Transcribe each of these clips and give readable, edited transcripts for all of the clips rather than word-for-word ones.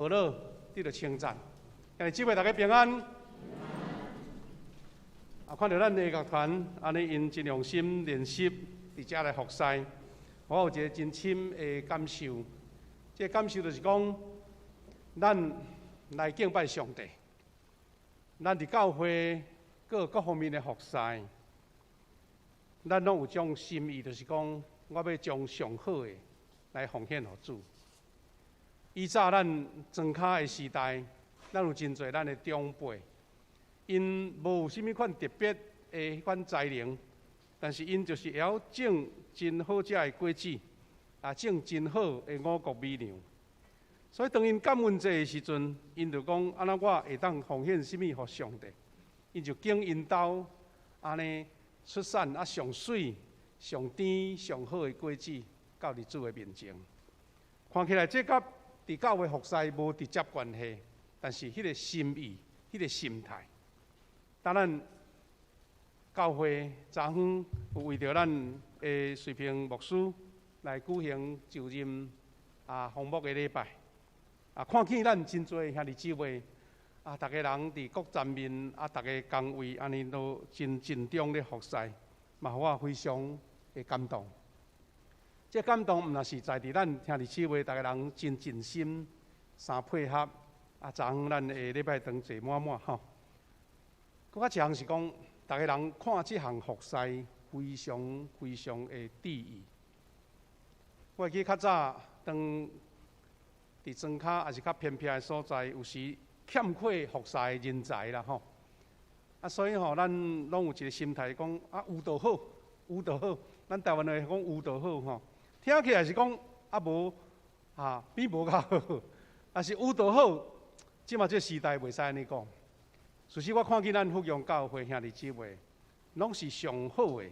好了，得到称赞。今日姊妹大家平安。看到咱的乐团安尼因真用心练习，伫遮来服侍，我有一个真深的感受。这个感受就是讲，咱来敬拜上帝，咱伫教会各方面的服侍，咱拢有种心意，就是讲，我要将上好的来奉献给主。以早咱庄脚的时代，咱有真侪咱的长辈，因无啥物款特别的迄款才能，但是因就是会晓种真好食的果子，种真好的五谷米粮。所以当因感恩节的时阵，因就讲：安那我会当奉献啥物给上帝？因就经因兜安尼出产上水、上甜、上好的果子，到伫主的面前。看起来这甲伫教会服侍无直接关系，但是迄个心意、迄个心态，当咱教会昨昏有为着咱的水平牧师来举行就任封牧的礼拜。看见咱真侪兄弟姊妹大家人伫各站面大家工位安尼都真尽忠咧服侍，嘛，我非常的感动。这感动毋若是在伫咱兄弟姊妹大家人真尽心相配合，昨昏咱的礼拜堂坐满满吼。搁较一项是讲，大家人看即项服侍非常非常的注意。我会记较早当伫庄脚也是较偏僻的所在，有时欠缺服侍的人才啦吼。所以吼，咱拢有一个心态讲有就好，有就好。咱台湾话讲有就好吼。听起来是讲无比无较好，但是有就好。即马这时代袂使安尼讲。所以我看见咱福阳教会兄弟姊妹，拢是上好的，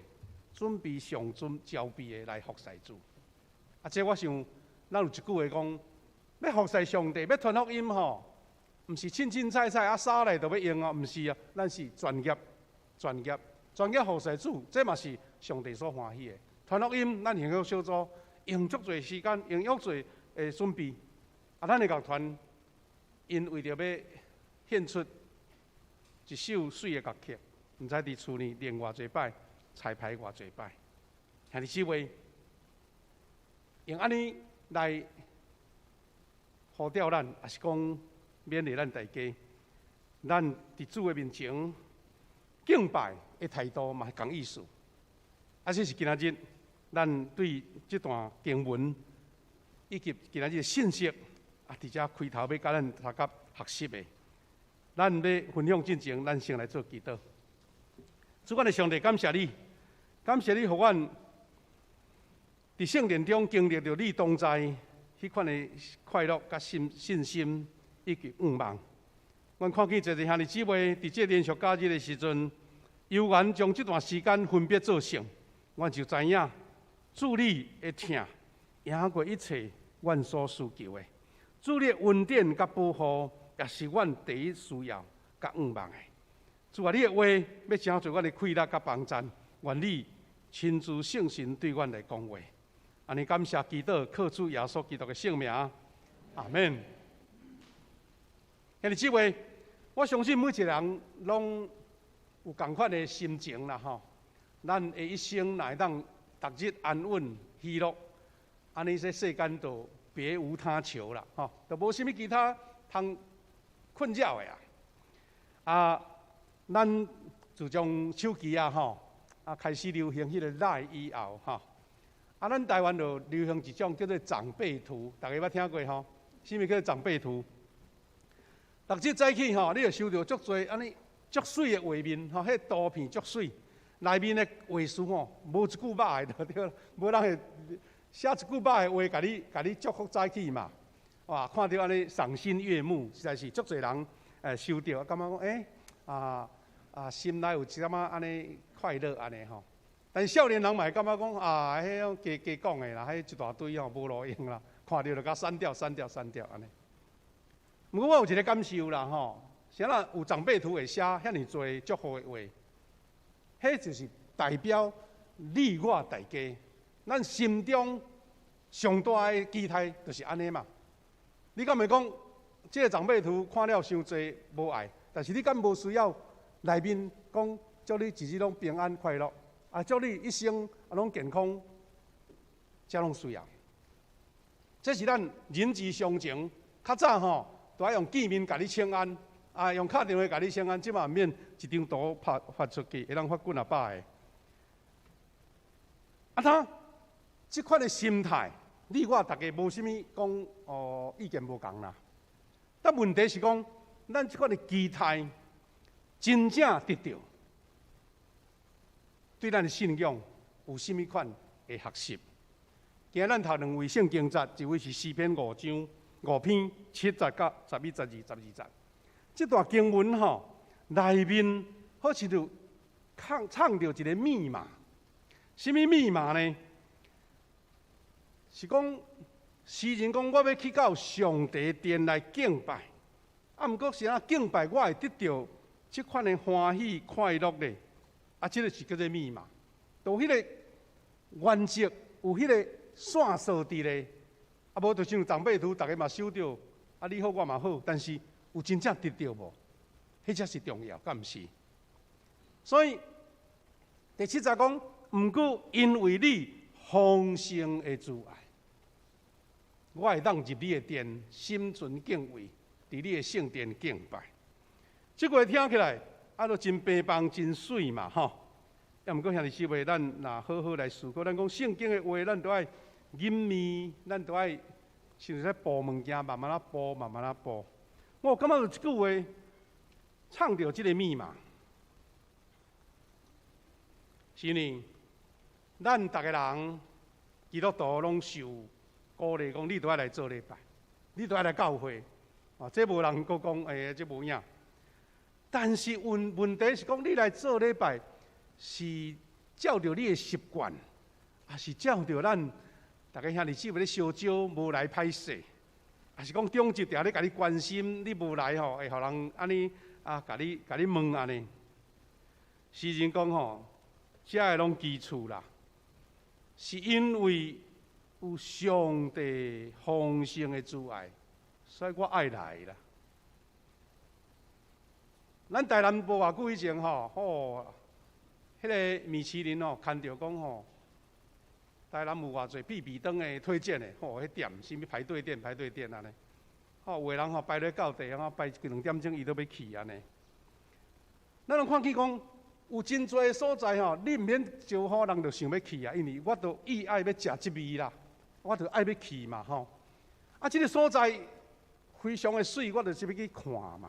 准备上招备的来服侍主。这我想，咱有一句话讲，要服侍上帝，要传福音吼，毋是凊凊彩彩扫来就要用哦，毋是啊，咱是专业服侍主，这嘛是上帝所欢喜的。传福音，咱幸福小组用足侪时间，用足侪的准备。咱的乐团因为着要献出一首水的乐曲，毋知伫厝里练偌侪摆，彩排偌侪摆。兄弟姊妹，用安尼来呼召咱，也是讲勉励咱大家，咱伫主的面前敬拜的态度嘛是同意思。这是今仔日咱对这段经文以及今仔日的信息伫遮开头要甲咱大家学习的。咱要分享进前，咱先来做祈祷。主，我的上帝，感谢你，感谢你，互阮伫圣殿中经历着你同在迄款的快乐、甲信心以及愿望。阮看见一个兄弟姊妹伫这连续假日的时阵，悠然将这段时间分别做成，阮就知影主你的疼赢过一切阮所需求的，主你的恩典甲保护。也是阮第一需要甲愿望的。主啊，你的话要成做阮的快乐甲帮助，愿你亲自圣神对阮来讲话。安尼感谢祈祷，靠主耶稣基督的圣名，阿门。兄弟姊妹，我相信每一个人拢有同款的心情啦吼。咱的一生若会当逐日安稳喜乐，安尼这世间就别无他求啦吼，就无啥物其他通困扰的咱自从手机开始流行迄个赖以后咱台湾就流行一种叫做长辈图，大家捌听过吼？啥物叫做长辈图？逐日早起你就收到足侪安尼足水的画面迄图片足水，内面的画词无一句歹的对了，无人会写一句歹的话，甲你祝福早起嘛。哇！看到安尼赏心悦目，实在是足侪人收到，感觉讲心内有一点安尼快乐安尼吼。但是少年人嘛会感觉讲迄假讲的啦，迄一大堆无路用啦，看到就甲删掉安尼。不过我有一个感受啦吼，啥啦有长辈图会写遐尼侪祝福的话，迄就是代表你我大家，咱心中上大的期待就是安尼嘛。你敢袂讲这个长辈图看了伤济无爱，但是你敢无需要内面讲祝你日日拢平安快乐，祝你一生拢健康，这拢需要。这是咱人之常情。较早都爱用见面甲你请安，用敲电话甲你请安，即嘛免一张图发出去，会当发几啊百个。他即款的心态，你我大家无啥物讲意见无共啦。但问题是讲，咱即款的期待真正得到，对咱的信仰有啥物款的学习？今日咱读两位圣经节，一位是诗篇5章5篇7节到11、12、12节。这段经文内面好似就藏着一个密码。什么密码呢？是讲诗人讲，我要去到上帝殿来敬拜，毋过是敬拜，我会得到这款的欢喜快乐呢。这个是叫做密码。有迄个原则，有迄个线索伫咧，无就像长辈图，大家嘛收到，你好我嘛好，但是有真正得到无？迄才是重要，敢毋是？所以第7节讲，毋过因为你丰盛的慈爱，我会当入你的殿，心存敬畏，伫你的圣殿敬拜。这句听起来都真平凡、真水嘛，也毋过兄弟姊妹，咱若好好来思考，咱讲圣经的话，咱都爱吟味，咱都爱像在播物件，慢慢播，慢慢播。我感觉有一句话唱着这个密码，是呢，咱逐个人基督徒拢受鼓励，讲你都爱来做礼拜，你都爱来教会，这无人佫讲这无影。但是问题是讲，你来做礼拜。是照着你的习惯，还是照着咱大家兄弟姊妹咧烧酒无来歹势，还是讲中级定咧甲你关心，你无来会互人安尼甲你问安尼？诗人讲这个拢基础啦，是因为有上帝丰盛的慈爱，所以我爱来啦。咱台南无偌久以前迄个米其林看到讲台南有偌侪必比登的推荐的迄店，什么排队店安尼，有的人排咧到地，排2点钟伊都要去安尼。咱拢看见讲有真侪的所在你毋免招呼人，就想要去啊，因为我都意爱要食这味啦，我就爱要去嘛这个所在非常的水，我就是要去看嘛。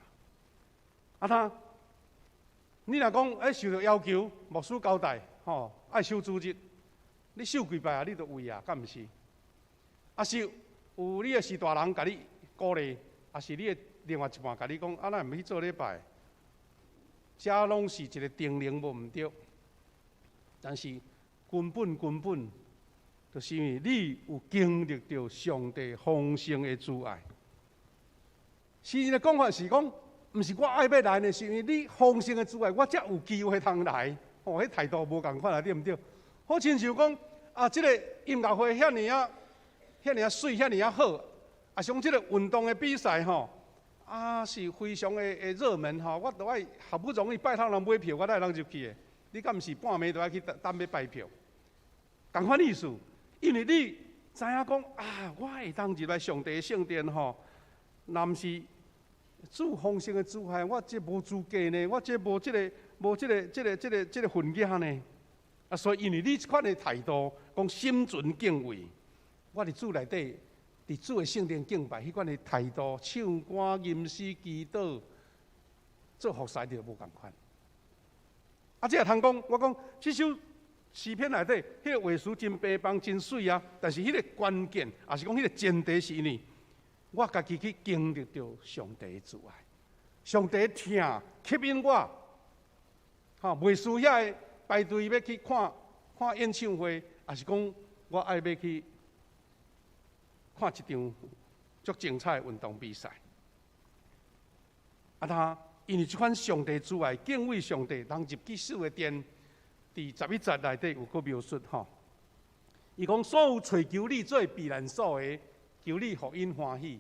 你若讲受到要求，牧师交代，爱守主日，你守几摆你就为敢毋是？是有你的是大人甲你鼓励，是你的另外一半甲你讲，咱毋去做礼拜，这拢是一个定力无毋对。但是根本，就是因为你有经历到上帝丰盛的慈爱。诗人的讲法是讲。毋是我爱要来呢，是因为你丰盛的慈爱，我才有机会通来。迄态度无共款对毋对？好亲像讲这个音乐会遐尔水，遐尔好，像这个运动的比赛是非常的热门我都爱好不容易拜托人买票，我才会入去的。你敢毋是半暝都爱去等要拜票？共款意思，因为你知影讲我会当入来上帝的圣殿若毋是。主丰盛的慈爱，我这无资格呢，我这无这个份额呢。所以因为你这款的态度，讲心存敬畏，我伫主内底，伫主的圣殿敬拜，迄款的态度，唱歌、吟诗、祈祷，做服侍就无共款。这也通讲，我讲这首诗篇内底，迄个话词真平凡、真水但是迄个关键，也是讲迄个前提是因为。我家己去经历到上帝的慈爱，上帝听吸引我，袂需要排队要去看演唱会，也是讲我爱要去看一场足精彩的运动比赛。因为这款上帝慈爱、敬畏上帝，人入去主的殿，伫11节内底有个描述伊讲所有寻求你做避难所的。求你互因欢喜，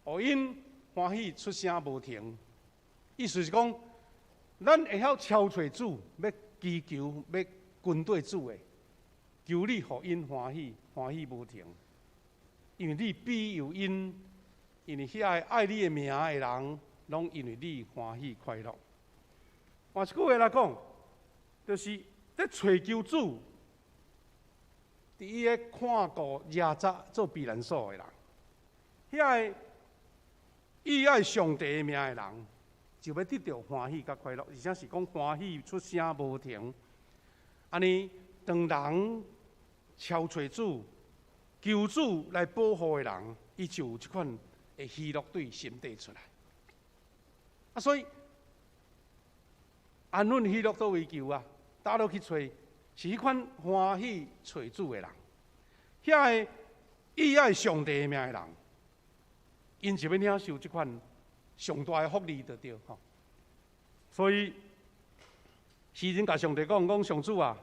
互因欢喜出声无停，意思是讲，咱会晓敲找主，要祈求，要跟对主的，求你互因欢喜，欢喜无停。因为你必有因，因为遐爱你的名的人，拢因为你欢喜快乐。换一句话来讲，就是在找求主，伫伊个看顾亚杂做避难所的人，遐个伊爱上帝的名的人，就要得到欢喜甲快乐，而且是讲欢喜出声无停。安尼，当人敲找主、求主来保护的人，伊就有即款的喜乐对心底出来。啊，所以安稳喜乐倒位求啊，打落去找，是迄款欢喜找主的人，遐个伊爱上帝的名的人，因就要领受即款上大的福利就对吼。所以诗人甲上帝讲上主啊，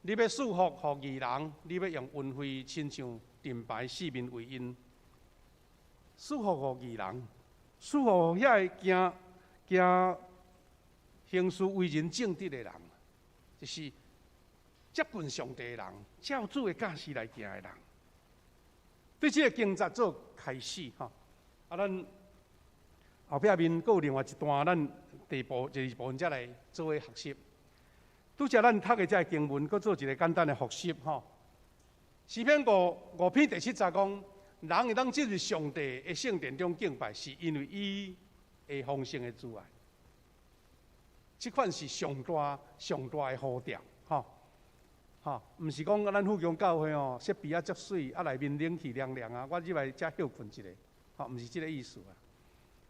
你要赐福互义人，你要用恩惠亲像盾牌四面为因，赐福互义人，赐福遐个行行事为人正直的人，就是接近上帝的人，照主的教示来行的人。对这个经节做开始哈，啊，咱后壁面还有另外一段，咱第二部分来做为学习。拄则咱读的这经文，搁做一个简单的复习吼。诗篇五篇第7节讲，人会当进入上帝的圣殿中敬拜，是因为伊的丰盛的主爱。这款是上大的呼召，吼，毋是讲咱富强教会哦，设备啊足水，啊内面冷气凉凉啊，我入来才休困一下，吼，毋是这个意思啊。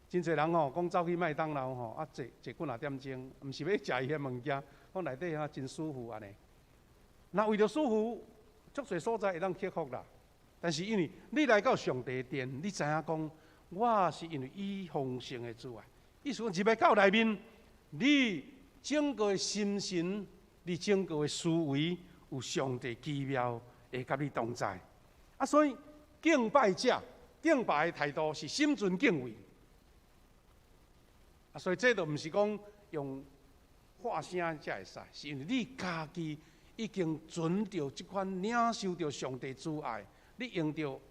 真侪人吼，讲走去麦当劳吼，啊坐几啊点钟，毋是要食伊个物件，讲内底真舒服安尼。那为着舒服，足侪所在会当克服啦。但是因为你来到上帝殿，你知影讲，我是因为伊丰盛的主啊。意思讲，入来到内面，你整个心神，你整个的思维，有上帝奇妙会甲你同在。啊，所以敬拜者敬拜的态度是心存敬畏。啊，所以这都毋是讲用话声才会使，是因为你家己已经存着这款领受着上帝主爱，你用着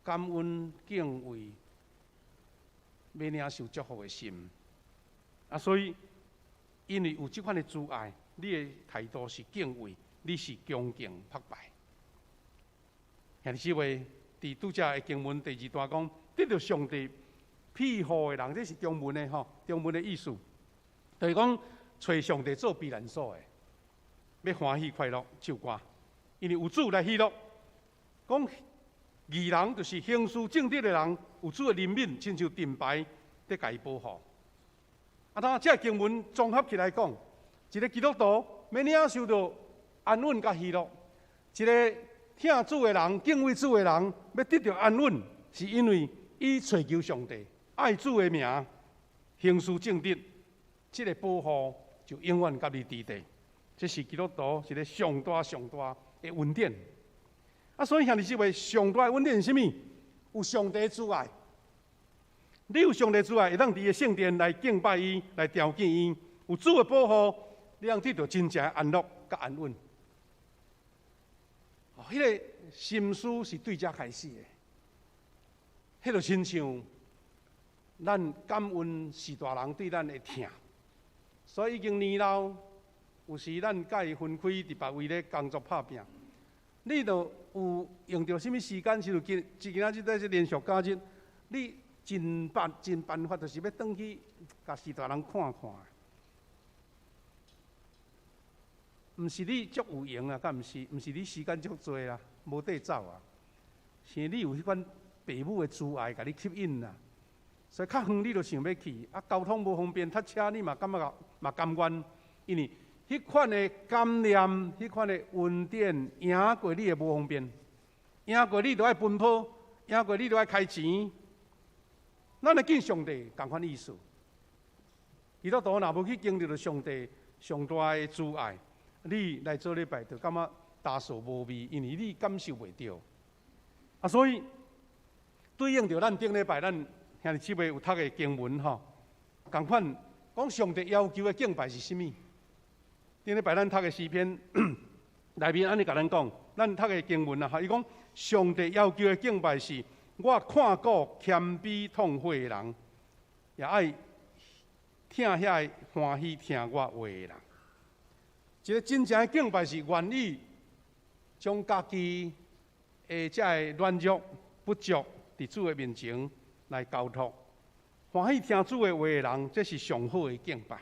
感恩敬畏，要领受祝福的心。啊，所以因为有这款的主爱，你的态度是敬畏，你是恭敬拍拜。兄弟姊妹，伫拄则的经文第2段讲，得到上帝庇护的人，这是中文的吼，中文的意思，就是讲找上帝做避难所的，要欢喜快乐唱歌，因为有主来喜乐。讲义人就是行事正直的人，有主的怜悯，亲像盾牌在甲伊保护。啊，当这经文综合起来讲，一个基督徒要领受到安稳甲喜乐，一个听主的人、敬畏主的人，要得到安稳，是因为伊找求上帝。爱主的名，行事正直，这个保护就永远甲你伫地。这是基督徒一个上大的恩典。啊，所以兄弟姊妹，上大的恩典是啥物？有上帝主爱。你有上帝主爱，会当伫伊圣殿来敬拜伊，来朝见伊。有主的保护，你通得到真正的安乐甲安稳。哦，迄个心思是对遮开始的，迄就亲像。咱感恩是大人对咱的疼，所以已经年老，有时咱甲伊分开伫别位咧工作拍拼，你著有用着什么时间？是就今仔日在这连续假日，你尽办法，就是要转去甲是大人看看。毋是你足有闲啊，敢毋是？毋是你时间足多啦，无地走啊，是你有迄款父母的慈爱，甲你吸引啦。所以较远你就想要去，啊，交通无方便，塞车你嘛感觉嘛甘愿，因为迄款的感念，迄款的恩典，赢过你的无方便，赢过你就爱奔波，赢过你就爱开钱。咱来敬上帝，同款意思。基督徒若无去经历到上帝上大的慈爱，你来做礼拜就感觉大受无味，因为你感受袂到。啊，所以对应着咱顶礼拜咱兄弟姊妹有读的经文吼，共款讲上帝要求的敬拜是甚物？顶礼拜咱读的诗篇内面安尼甲咱讲，咱读的经文啊，伊讲上帝要求的敬拜是，我看顾谦卑痛悔的人，也爱听遐欢喜听我话的人。一个真正的敬拜是愿意将家己的这个软弱不足伫主的面前来交托，欢喜听主的话的人，这是上好的敬拜。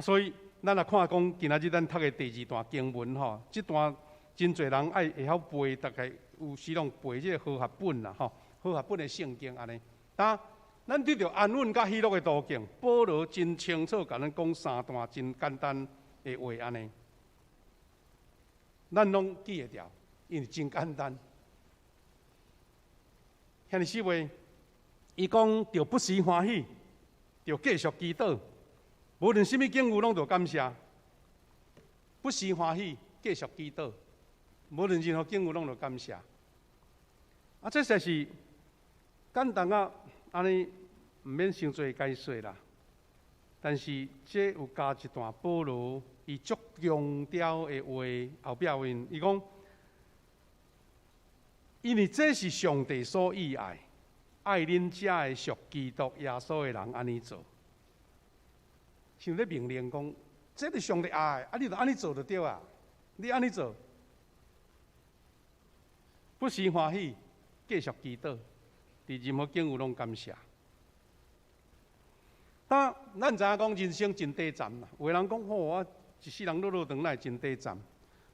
所以咱来看讲，今仔日咱读的第2段经文吼，这段真侪人爱会晓背，大概有时拢背这个和合本啦吼，和合本的圣经安尼。但咱对着安稳甲喜乐的途径，保罗真清楚甲咱讲3段真简单的话安尼，咱拢记会牢，因为真简单。兄弟姊妹，伊讲着不时欢喜，着继续祈祷，无论什么境遇拢着感谢。不时欢喜，继续祈祷，无论任何境遇拢着感谢。这才是简单啊，安尼毋免伤多解说啦。但是这有加一段保罗伊足强调的话后壁面，伊讲。因为这是上帝所喜爱，爱恁遮的属基督耶稣的人安尼做，像咧命令讲，这是上帝爱，你就安尼做就对啊，你安尼做，不时欢喜，继续祈祷，伫任何境遇拢感谢。咱知影讲人生真短暂啦，有个人讲我一世人落长来真短暂，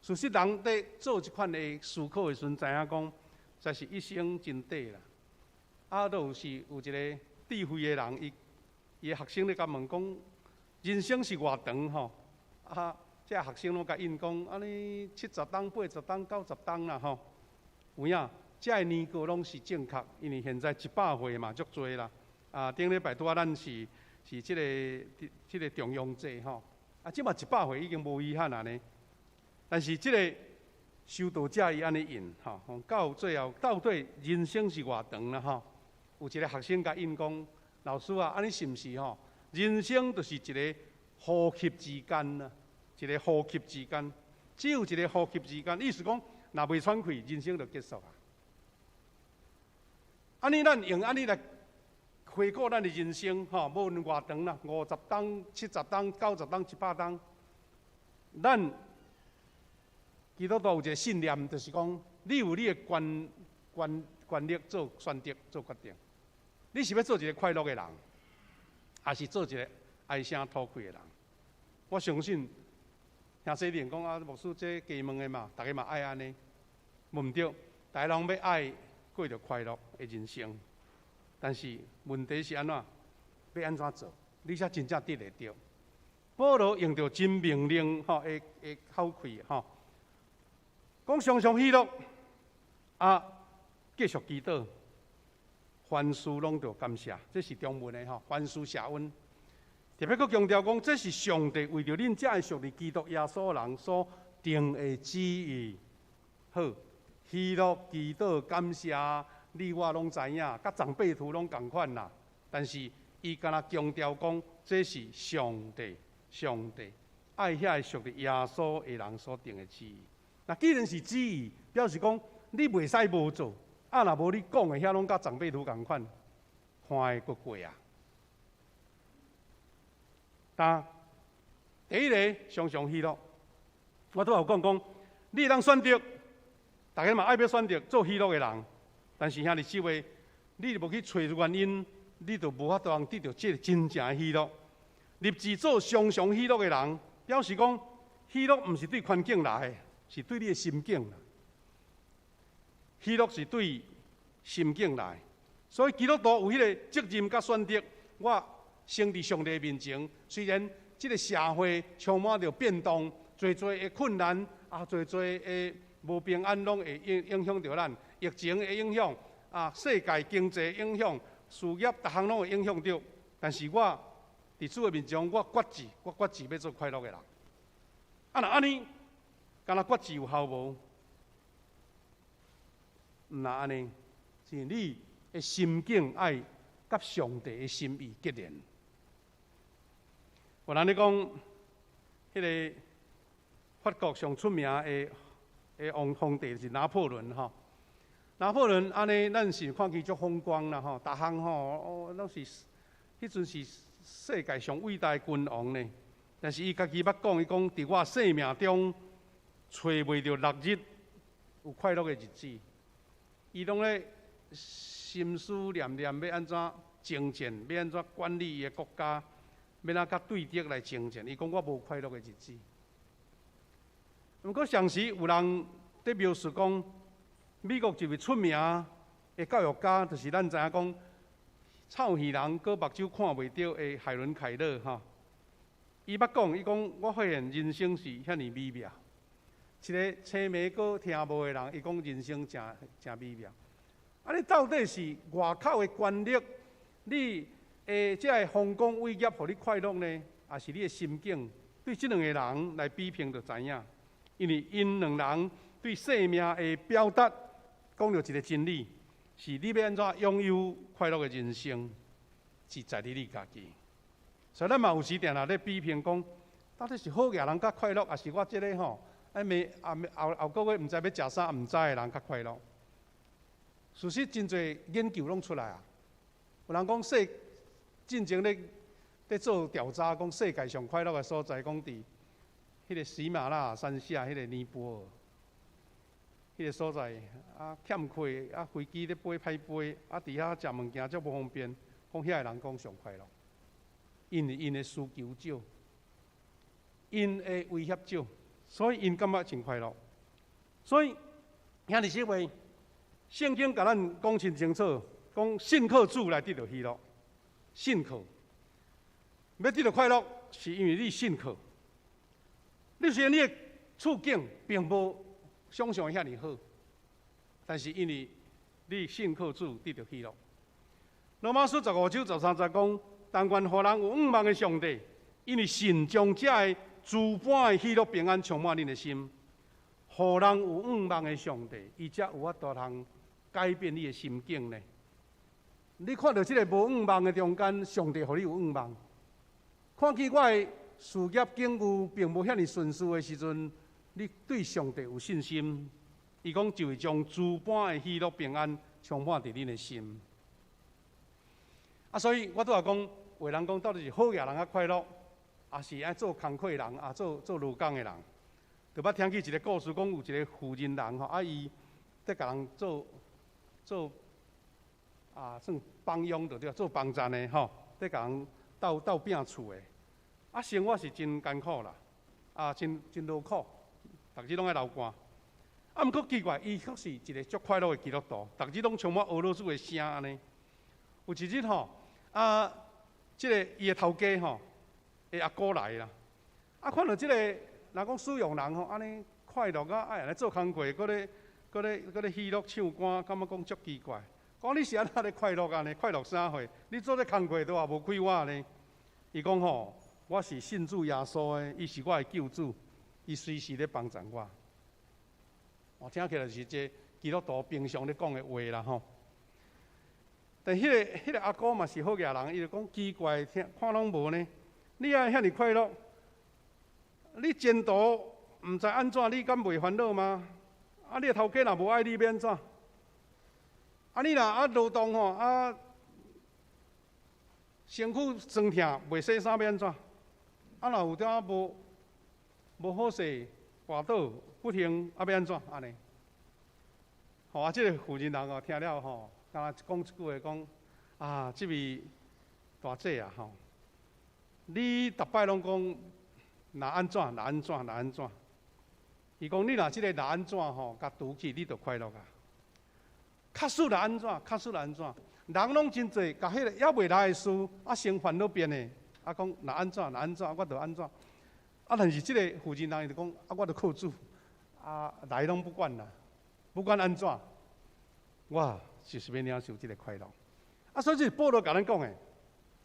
事实人伫做即款的思考的时阵，知影讲。才是一生真短啦。都是有一个智慧的人，伊的学生咧甲问讲，人生是偌长吼？这学生拢甲应讲，安尼70当、80当、90当啦吼。有影，这个年过拢是正确，因为现在100岁嘛，足多啦。顶礼拜拄咱是这个重阳节吼。即嘛100岁已经无遗憾啊呢。但是这个。修道者伊安尼应吼，到最后到底人生是偌长啦吼？有一个学生甲因讲，老师啊，安尼是毋是吼？人生就是一个呼吸之间啦，一个呼吸之间，只有一个呼吸之间，意思讲，若袂喘气，人生就结束啊。安尼咱用安尼来回顾咱的人生吼，无论偌长啦，50当、70当、90当、100当，咱。基督徒有一个信念，就是讲，你有你的权力做选择、做决定。你是要做一个快乐的人，还是做一个唉声吐气的人？我相信，兄弟们讲牧师这加问的嘛，大家嘛爱安尼，无毋对，大家拢要爱过着快乐的人生。但是问题是安怎？要安怎做？你才真正得会到。保罗用着真命令吼，会口气吼。讲常常喜乐，继续祈祷，凡事拢着感谢，这是中文的吼。凡事谢恩，特别佫强调讲，这是上帝为着恁这的属于基督耶稣人所定的旨意。好，喜乐、祈祷、感谢，你我拢知影，甲长辈图拢共款啦。但是伊敢若强调讲，这是上帝爱遐属于耶稣的人所定的旨意。那既然是旨意，表示讲你袂使无做，若无你讲的遐拢甲长辈图共款，看会佫过啊。但第一个常常喜乐，我拄有讲，你当选择，大家嘛爱要选择做喜乐的人，但是兄弟姊妹，你无去找原因，你就无法度通得到这真正的喜乐。立志做常常喜乐的人，表示讲喜乐毋是对环境来的。是对你的心境啦，喜乐是对心境来，所以基督徒有迄个责任甲选择。我生伫上帝面前，虽然这个社会充满着变动，侪的困难侪的无平安，拢会影响着咱。疫情的影响世界经济影响，事业逐项拢会影响着。但是我伫主的面前，我决志要做快乐的人。若安尼。敢若决志有效无？毋若安尼，是你的心境爱甲上帝的心意结连。有人咧讲，迄个法国上出名的皇帝是拿破仑吼。拿破仑安尼，咱是看伊足风光啦吼，逐项吼拢是迄阵是世界上伟大的君王呢。但是伊家己捌讲，伊讲伫我生命中找袂着6日有快乐的日子，伊拢咧心思念念要安怎征战，要安怎管理伊的国家，要哪甲对敌来征战。伊讲我无快乐的日子。毋过上时有人伫描述讲，美国一位出名的教育家，就是咱知影讲臭耳人过目睭看袂到的海伦凯勒哈。伊捌讲，伊讲我发现人生是遐尼美妙。一个青梅果听无的人，伊讲人生真美妙。啊，你到底是外口的权力，你即个丰功伟业，互你快乐呢，还是你的心境？对这两个人来比拼就知影，因为因两人对生命的表达，讲到一个真理，是你要安怎拥有快乐的人生，是在你家己。所以咱嘛有时定咧比拼讲，到底是好野人较快乐，还是我即个吼？后个月毋知要食啥，毋知的人较快乐。事实真侪研究拢出来啊！有人讲进前咧做调查，讲世界上快乐的所在，讲伫迄个喜马拉雅山下迄个尼泊尔，迄个所在啊欠亏啊飞机咧飞歹飞，啊伫遐食物件足无方便，讲遐个人讲上快乐。因为因的需求少，因的威胁少，所以因感觉真快乐。所以兄弟姊妹，圣经甲咱讲真清楚，讲信靠主来得到喜乐。信靠，要得到快乐，是因为你信靠。你虽然你的处境并无想象遐尼好，但是因为你信靠主得到喜乐。罗马书15章13节讲。但愿互人有望望的上帝，因为神将这个诸般的喜乐平安充满恁的心。互人有望望的上帝，伊才有法度通改变你的心境呢。你看到这个无望望的中间，上帝互你有望望。看见我的事业境遇并无遐尼顺遂的时阵，你对上帝有信心。伊讲就会将诸般的喜乐平安充满伫恁的心。啊，所以我拄仔讲。有人讲到底是好野人较快乐，还是爱做工课人啊，做劳工的人？就捌听起一个故事，讲有一个富人人吼，啊伊在甲人做算帮佣就对，做帮站的吼，在甲人斗拼厝的，啊生活是真艰苦啦，啊真劳苦，逐日拢爱流汗。啊，毋过奇怪，伊却是一个足快乐的基督徒，逐日拢充满俄罗斯的声安尼。有一日吼，即个伊的头家吼，阿哥来啦，啊看到即个人讲使用人吼，安尼快乐啊，爱来做工课，搁咧喜乐唱歌，感觉讲足奇怪。讲你是安怎咧快乐啊呢？快乐啥货？你做咧工课都也无开我呢？伊讲吼，我是信主耶稣的，伊是我的救主，伊随时咧帮助我。我听起来是这基督徒平常咧讲的话啦吼。但迄个阿哥嘛是好野人，伊就讲奇怪，看拢无呢。你爱遐尼快乐，你前途毋知安怎，你敢袂烦恼吗？啊，你头家若无爱你，要安怎？啊，你若劳动吼，身躯酸痛，袂洗衫要安怎？啊，若有点无好势，滑倒不幸，要安怎？安尼，吼即个富人人哦，听了吼。刚讲一句话讲，这位大姐啊吼，你逐摆拢讲若安怎，伊讲你若即个若安怎吼，甲拄起你就快乐啊。确实若安怎，人拢真济，甲迄个还袂来的事，生烦恼变的，讲若安怎，我就安怎。但是即个负责人伊就讲，我就靠主，来拢不管啦，不管安怎，我。就是要领受这个快乐，所以这是保罗甲咱讲的，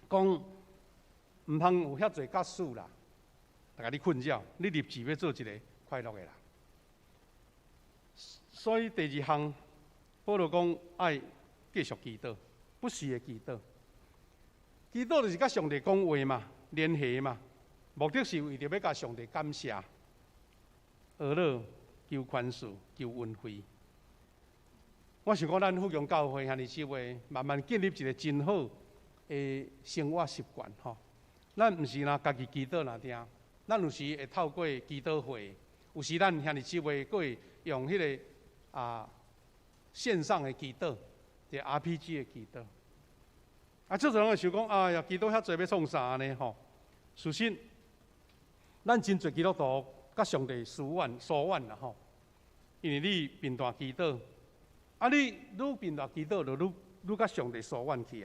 讲毋通有遐侪假使啦，大家你困扰，你立志要做一个快乐的人。所以第二项，保罗讲爱继续祈祷，不时的祈祷。祈祷就是甲上帝讲话嘛，联系嘛，目的是为着要甲上帝感谢、阿乐、求宽恕、求恩惠。我想讲，咱福阳教会遐尼少话，慢慢建立一个真好的生活习惯吼。咱毋是若家己祈祷若听，咱有时会透过祈祷会，有时咱遐尼少话，佫会用迄个线上的祈祷，即 RPG 的祈祷。做人会想讲，哎呀，祈祷遐济要创啥呢？吼，事实，咱真侪基督徒甲上帝疏远啦吼，因为你频繁祈祷。你愈频繁祈祷，就愈甲上帝疏远去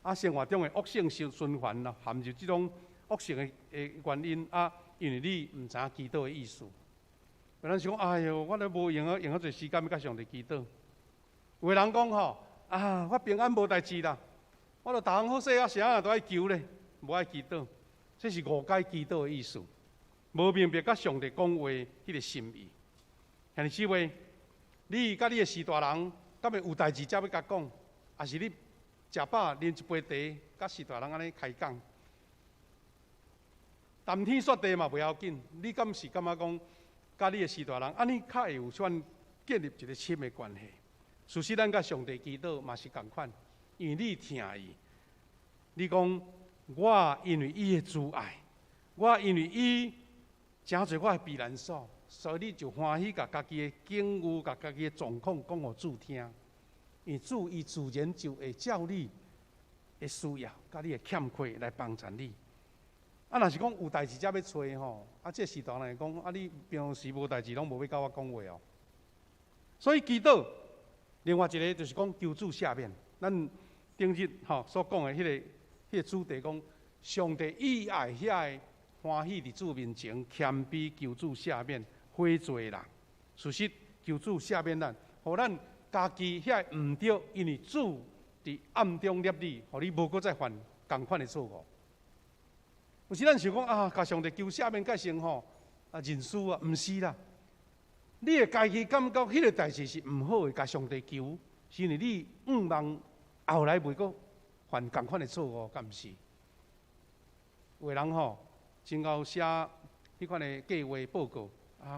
啊！生活中的恶性循环啦，含入即种恶性的原因因为你毋知影祈祷的意思。有人想讲，哎哟，我都无用啊侪时间要甲上帝祈祷。有个人讲吼，我平安无代志啦，我著逐项好势啥都爱求咧，无爱祈祷。这是误解祈祷的意思，无明白甲上帝讲话迄个心意。像是话。你甲你的士大人，敢会有代志才要甲讲，还是你食饱啉一杯茶，甲士大人安尼开讲？谈天说地嘛袂要紧，你敢是感觉讲，甲你的士大人安尼较会有算建立一个亲的关系？事实咱甲上帝祈祷嘛是共款，因为你疼伊，你讲我因为伊的慈爱，我因为伊诚侪我的避难所。所以你就欢喜甲家己的境遇、甲家己的状况讲互主听，因为主伊自然就会照你的需要、甲你的欠缺来帮助你。若是讲有代志才要找吼，这时代人讲你平时无代志拢无要甲我讲话哦。所以祈祷，另外一个就是讲求主赦免。咱顶日所讲的迄个主题讲，上帝以爱遐个欢喜伫主面前谦卑求主赦免。悔罪啦，事实求主赦免咱，互咱家己遐毋对，因为主伫暗中立你，互你无搁再犯同款的错误。有时咱想讲甲上帝求赦免，改成认输毋是啦。你会家己感觉迄个代志是毋好的，甲上帝求，是因为你望后来袂搁犯同款的错误，敢毋是？有个人真够写迄款的计划报告。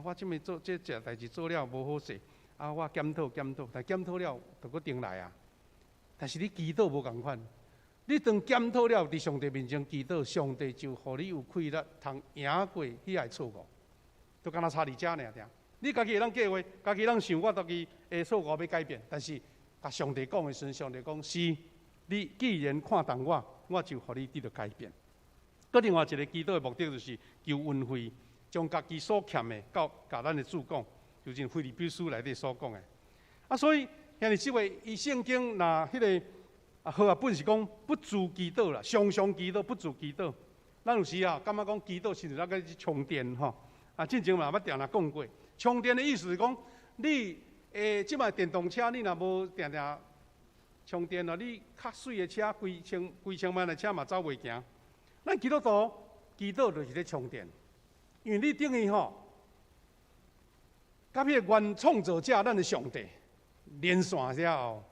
我即摆做这代志做了无好势，我检讨，但检讨了就搁重来但是你祈祷无共款，你当检讨了，伫上帝面前祈祷，上帝就互你有气力，通赢过迄个错误，就敢若差伫遮尔。你家己会当计划，家己当想，我家己的错误要改变，但是甲上帝讲的时阵，上帝讲是，你既然看重我，我就互你得到改变。搁另外一个祈祷的目的就是求恩惠。将家己所欠的，甲咱的主讲，就像腓立比书内底所讲的。所以兄弟姊妹，伊圣经那迄个好本是讲不住祈祷啦，常常祈祷，不住祈祷。咱有时感觉讲祈祷是那个充电之前嘛捌定定讲过，充电的意思是讲，你即摆电动车你若无定定充电你较水的车，几千万的车嘛走袂行。咱基督徒祈祷就是咧充电。因为你等于甲迄个原创造者，咱的上帝连线了后，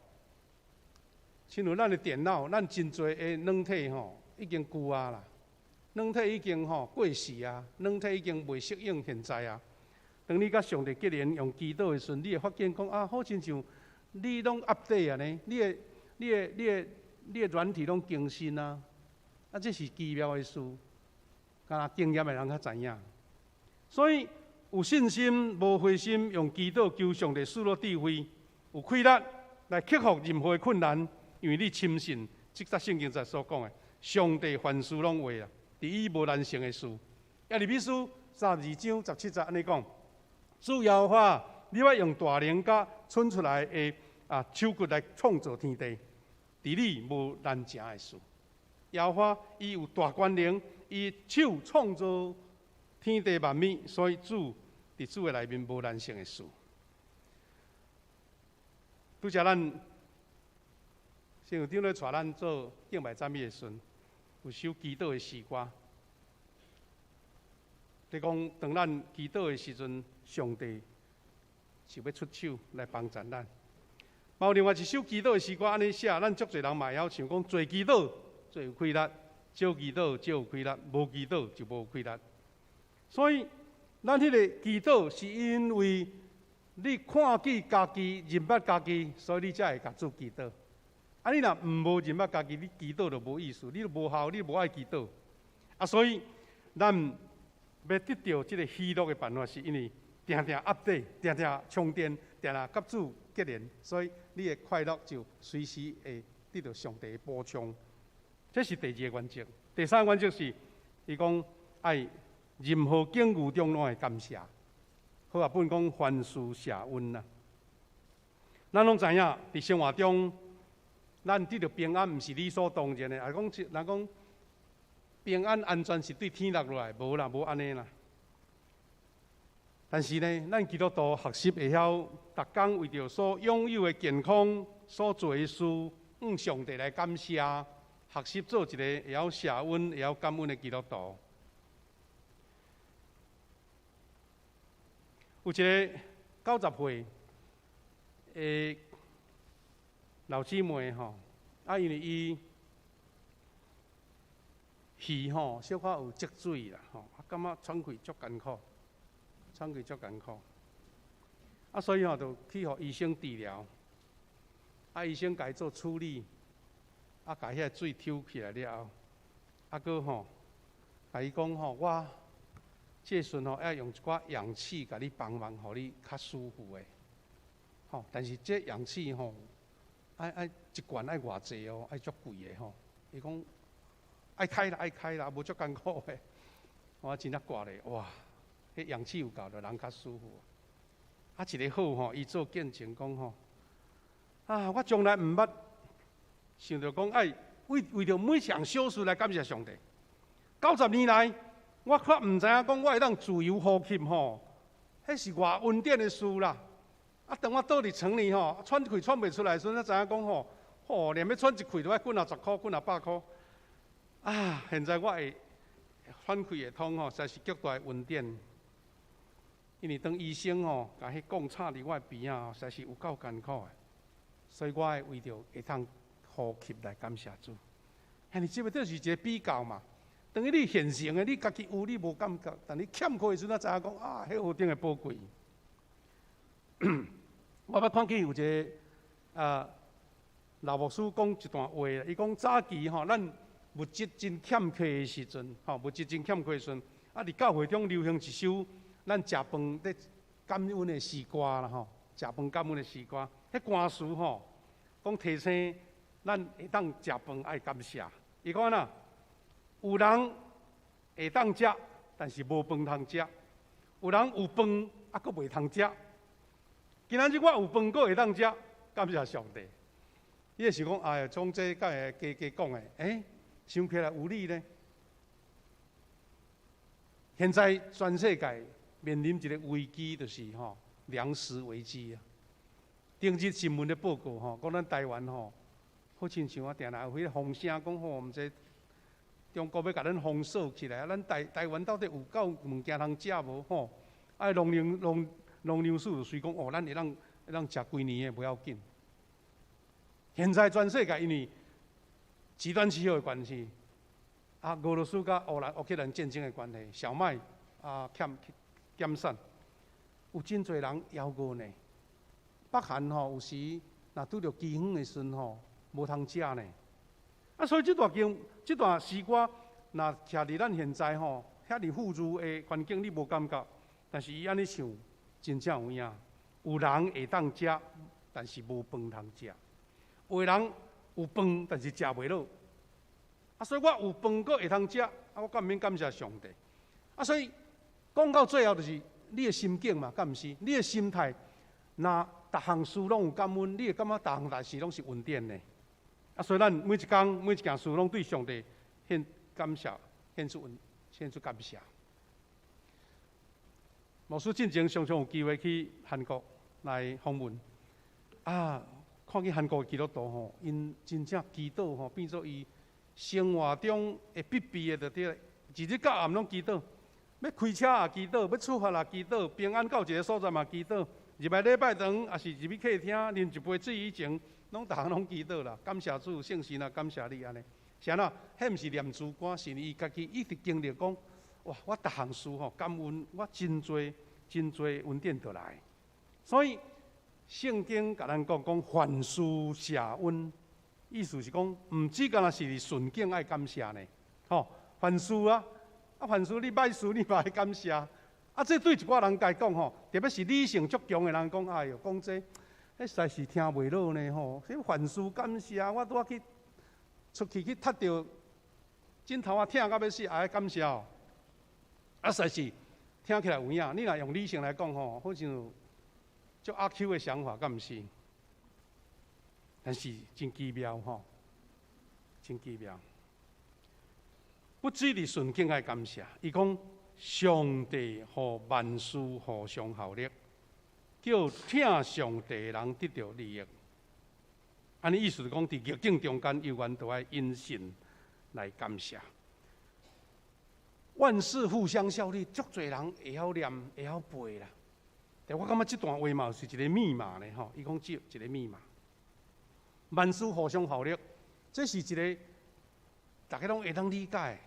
亲像咱的电脑，咱真侪的软体已经旧啦，软体已经过时软体已经袂适应现在当你甲上帝结连用祈祷的时阵，你会发现讲好亲像你拢 update 呢，你的软体拢更新这是奇妙的事，敢若经验的人较知影。所以有信心、无灰心，用祈祷求上帝赐落智慧，有气力来克服任何的困难。因为你深信，即则圣经在所讲的，上帝凡事拢会伫伊无难成的事。耶利米书32章17节安尼讲：主耶和华，你要用大能甲伸出来的手骨来创造天地，伫你无难成的事。耶和华伊有大权能，伊手创造天地万物，所以主伫主的内面无难成的事。拄则咱圣长咧带咱做敬拜赞美的时阵，有首祈祷的诗歌。你讲，当咱祈祷的时阵，上帝是要出手来帮助咱。嘛有另外一首祈祷的诗歌，安尼写，咱足侪人嘛会晓唱讲，做祈祷最有气力；少祈祷就有气力；无祈祷就无气力。所以，咱迄个祈祷是因为你看见家己、认捌家己，所以你才会甲主祈祷。啊，你若无认捌家己，你祈祷就无意思，你就无效，你无爱祈祷。啊，所以咱要得到这个喜乐的办法，是因为定定 update、定定充电、定定甲主结连，所以你的快乐就随时会得到上帝的补充。这是第二个原则。第三个原则是，伊讲爱任何境遇中拢会感谢。好啊，本讲凡事谢恩呐。咱拢知影，伫生活中，咱得到平安，毋是理所当然的。啊，人讲平安安全是对天落落来，无啦，无安尼啦。但是呢，咱基督徒学习会晓，逐工为着所拥有的健康、所做的事，向上帝来感谢，学习做一个会晓谢恩、会晓感恩的基督徒。有一个90岁的老姊妹吼，啊，因为伊肺吼小可有积水啦，吼，感觉喘气足艰苦，啊，所以吼就去互医生治疗，啊，医生甲伊做处理，啊，甲遐水抽起来了后，啊，佮吼，甲伊讲吼，我这时阵吼要用一寡氧气甲你帮忙，互你较舒服诶。吼，但是这氧气吼，爱一罐爱偌济哦，爱足贵诶吼。伊讲爱开啦，无足艰苦诶。我真正挂咧，哇，迄氧气有够着，人较舒服。啊，一个好吼，伊做见证讲吼，啊，我从来毋捌想着讲爱为着每项小事来感谢上帝。90年来，我却毋知影讲我会当自由呼吸吼，迄是偌恩典的事啦。啊，当我倒伫床里吼，喘气喘袂出来时，才知影讲吼，连要喘一气都要滚啊10箍，滚啊100箍。啊，现在我会喘气会通吼，实在是极大的恩典。因为当医生吼，甲迄讲插伫我鼻仔，实在是有够艰苦的。所以我会为着会当呼吸来感谢主。遐尼，这个就是一个比较嘛。等于你现成的，你家己有你无感觉，但你欠缺的时阵，才知影讲啊，迄学顶的宝贵。我捌看见有一个老牧师讲一段话，伊讲早期吼，咱物质真欠缺的时阵，吼物质真欠缺的时阵，啊，伫教会中流行一首咱食饭咧感恩的诗歌啦，吼，食饭感恩的诗歌，迄歌词吼，讲提醒咱会当食饭爱感谢。伊讲呐。有人会当食，但是无饭通食；有人有饭，啊，阁袂通食。今仔日我有饭，阁会当食，感谢上帝。伊是讲，哎呀，从这甲会加讲的，想起来有理呢。现在全世界面临一个危机，就是吼粮食危机啊。顶日新闻的报告吼，讲咱台湾吼，好亲像我定定有迄个风声讲吼，毋知。中国要甲咱封锁起来，咱台湾到底有够物件通食无吼？啊，农粮署随讲哦，咱会当食规年的，不要紧。现在全世界因为极端气候的关系，啊，俄罗斯甲乌克兰战争的关系，小麦啊减产，有真侪人夭饿呢。北韩吼有时若拄着饥荒的时阵吼，无通食呢。啊，所以这段诗歌，若徛伫咱现在吼，遐尼富裕的环境，你无感觉，但是伊安尼想，真正有影。有人会当食，但是无饭通食；有的人有饭，但是食袂落。啊，所以我有饭阁会通食，啊，我敢毋免感谢上帝。啊，所以讲到最后，就是你的心境嘛，敢毋是？你的心态，若逐项事拢有感恩，你会感觉逐项大事拢是恩典的。啊，所以咱每一工每一件事拢对上帝献感谢，献出感谢。牧师进前常常有机会去韩国来访问，啊，看见韩国的基督徒吼，因真正祈祷吼，变做伊生活中会必备的，就对了。日日到暗拢祈祷，要开车也祈祷，要出发也祈祷，平安到一个所在嘛祈祷。入来礼拜堂，也是入去客厅，啉一杯水以前。拢逐项拢祈祷啦，感谢主，圣神啊，感谢你安尼。是安怎？迄毋是念珠歌，是伊家己一直经历讲，哇！我逐项事吼，感恩我真侪恩典得来。所以圣经甲咱讲凡事谢恩，意思是讲，毋只干那是顺境爱感谢呢，吼，凡事啊，凡事你歹事你嘛爱感谢。这对一寡人来讲吼，特别是理性足强的人讲，哎哟，讲这，实在是听袂落呢吼。这凡事感谢，我拄去出去踢到枕头啊，疼到要死，也爱感谢哦。实在是听起来有影。你若用理性来讲吼，好像足阿 Q 的想法，敢毋是？但是真奇妙吼，真奇妙。不只是顺境爱感谢，伊讲。上帝互万事互相效力，叫听上帝的人得到利益。安尼意思是讲，伫逆境中间，永远都爱因信来感谢。万事互相效力，足侪人会晓念，会晓背啦。但我感觉这段话嘛是一个密码呢，吼。伊讲只有一个密码，万事互相效力，这是一个大家拢会当理解。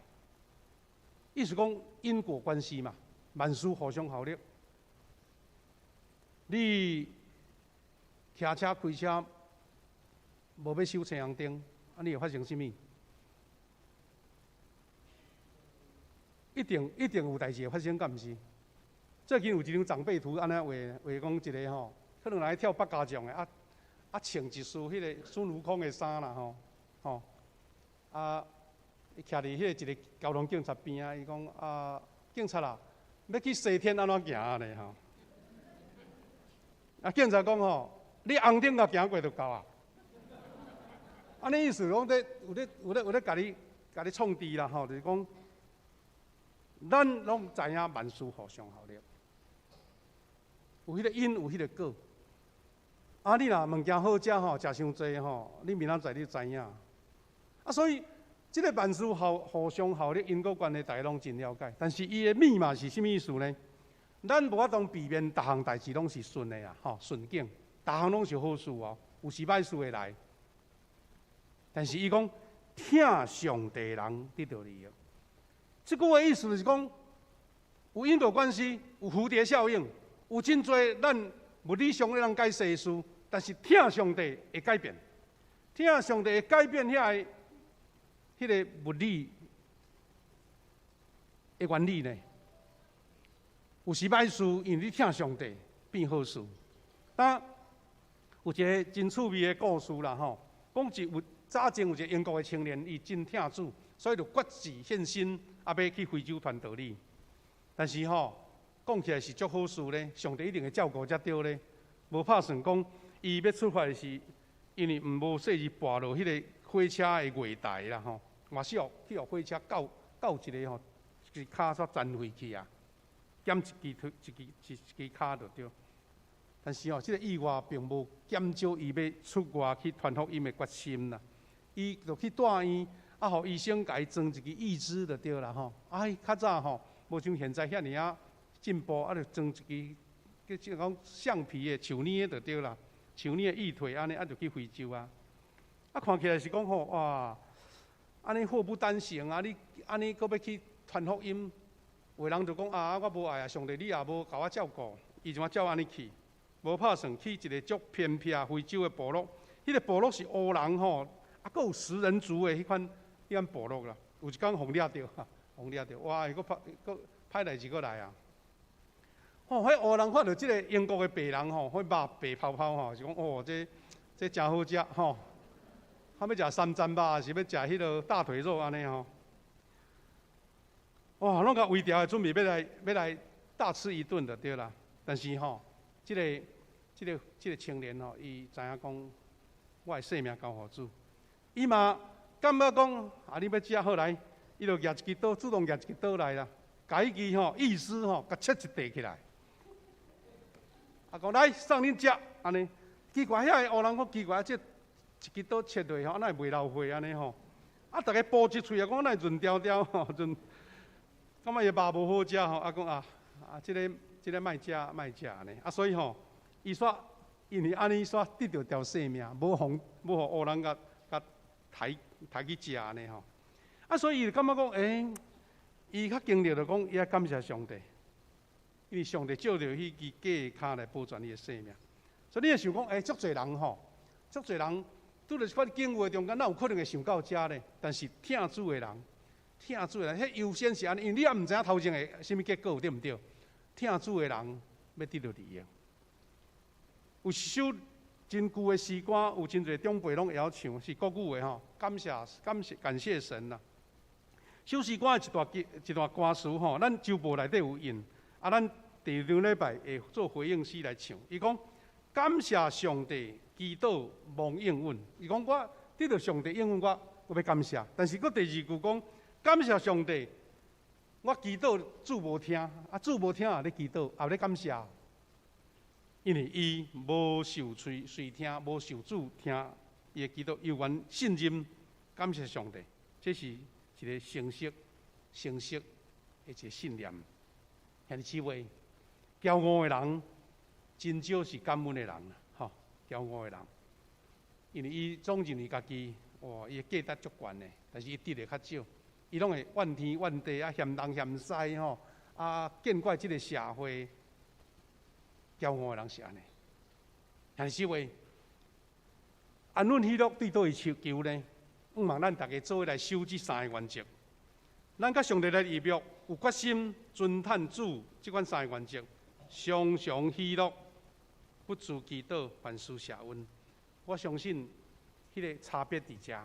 意思讲因果关系嘛，万事互相效力。你骑车开车，无要收青红灯，你会发生什么？一定有代志会发生，敢毋是？最近有一张长辈图，安尼画讲一个吼，可能来跳八家将的，穿一束迄个孙悟空的衫啦，吼，伊徛伫迄个一个交通警察边啊，伊讲警察啊，要去西天安怎行呢？吼，警察讲吼，你红灯甲行过就够啊。安尼意思讲，有咧甲你创治啦，吼，就是讲，咱拢知影万事互相效力，有迄个因，有迄个果。你若物件好食吼，食伤济吼，你明仔载你知影。所以。这个万事互相效力因果关系，大家拢真了解。但是伊的密码是什么意思呢？咱无法当避免，逐项代志拢是顺的啊，吼，顺境，逐项拢是好事哦，有时歹事会来。但是伊讲听上帝人得到利益，这句话意思就是讲，有因果关系，有蝴蝶效应，有真侪咱物理上咧人解释的事，但是听上帝会改变，听上帝会改变遐个。迄个物理的原理呢，有时歹事，因为你听上帝变好事。有一个真趣味的故事啦，吼，讲早前有一个英国的青年，伊真听主，所以就决志献身，要去非洲传道理。但是吼，讲起来是足好事咧，上帝一定会照顾才对咧。无拍算讲，伊要出发的是，因为无细日跋落迄个火车的月台啦，吼。嘛是去火车到一个吼，一个骹煞粘回去啊，减一支骹就对。但是这个意外并无减少伊要出外去传福音的决心啦。伊就去住院，互医生甲伊装一支义肢就对啦吼。较早吼，无像现在遐尔啊进步，就装一支叫讲橡皮的树泥的就对啦，树泥的义腿安尼，就去非洲啊。看起来是讲吼哇。安尼祸不单行啊！你安尼搁要去传福音，有人就讲我无爱啊，上帝你也无甲我照顾，伊怎照安尼去？无拍算去一个足偏僻非洲的部落，迄个部落是黑人吼，搁有食人族的迄款部落啦。有一天互掠着，互掠着，哇！搁歹代志搁来啊！迄黑人看到即个英国的白人吼，迄肉白泡泡吼，是讲这真好食吼。要食三珍肉，是要食迄个大腿肉安尼吼。哇，拢甲围条的准备要来大吃一顿的对啦。但是吼，这个青年吼，伊知影讲，我的性命交互主。伊嘛感觉讲，你要食好来，伊就举一支刀，主动举一支刀来啦，甲迄支吼意思吼，甲切一块起来。讲来送恁食安尼，奇怪遐个黑人讲奇怪这。一支刀切落吼，那会袂流血安尼吼。大家补一喙啊，讲那润条条吼，润，感觉伊肉无好食吼。讲这个卖食安尼。所以吼，伊因为安尼得到条性命，无互黑人甲抬去食呢吼。啊，所以伊就感觉讲，伊较经历就讲，伊要感谢上帝，因为上帝照着迄支鸡的脚来保全伊的性命。所以你会想讲，足侪人吼，足侪人拄着款境遇中间，哪有可能会想到遮呢？但是听主的人，迄优先是安尼，因为你也毋知影头前的什么结果，对毋对？听主的人要得到利益。有一首真旧的诗歌，有真侪长辈拢会晓唱，是国语的吼。感谢神啦！首诗歌的一段歌词吼，咱周报内底有印，啊，咱第2礼拜会做回应诗来唱。伊讲感谢上帝，祈祷蒙应允。伊讲我得到上帝应允，我要感谢。但是佫第2句讲感谢上帝，我祈祷主无听，啊主无听也咧祈祷，也咧感谢。因为伊无受随听，无受主听，伊的祈祷，有愿信任感谢上帝，这是一个诚实的一个信念。兄弟姊妹，骄傲的人真少是感恩的人啦，吼！骄傲的人，因为伊总认为家己伊的价值足悬的，但是伊得的较少，伊拢会怨天怨地啊，嫌东嫌西吼，啊，见怪即个社会。骄傲的人是安尼，但是话安稳喜乐对倒去求呢？毋望咱大家做伙来守这3个原则。咱甲上帝来立约，有决心遵探主即款3个原则，常常喜乐，不住祈祷，凡事谢恩。我相信迄个差别伫遮。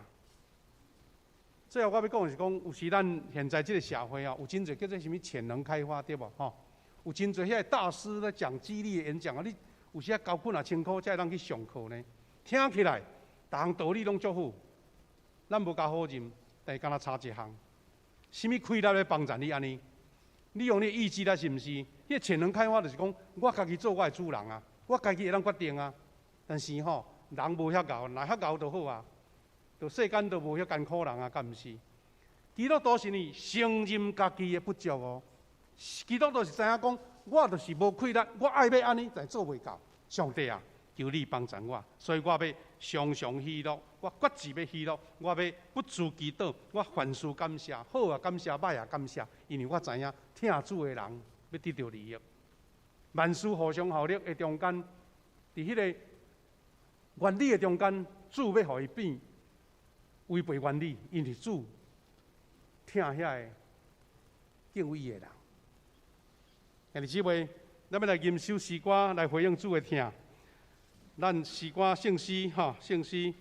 最后我要讲的是讲，有时咱现在这个社会啊，有真侪叫做什么潜能开发，对无吼？有真侪遐个大师咧讲激励的演讲啊，你有时啊交困啊辛苦，才会当去上课呢。听起来，逐项道理拢足好，咱无加好认，但是敢若差一项。什么开来咧帮助你安尼？你用你意志啦，是毋是？迄个潜能开发就是讲，我家己做我的主人啊，我家己会当决定啊。但是吼，人无遐敖，若遐敖就好啊。就世间都无遐艰苦人啊，敢毋是？基督徒是呢，承认家己的不足哦。基督徒是知影讲，我就是无气力，我爱要安尼，但做袂到。上帝啊，求你帮助我，所以我要常常喜乐，我决志要喜乐，我要不住祈祷，我凡事感谢，好啊感谢，歹啊感谢，因为我知影听主的人要得到利益，万事互相效力的中间，伫迄个原理的中间，主要互伊变违背原理，因为主听遐个敬畏伊的人。兄弟姊妹，咱要来吟首诗歌来回应主的听。咱诗歌圣诗圣诗，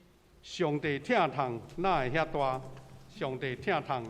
上帝听痛哪会遐大？上帝听痛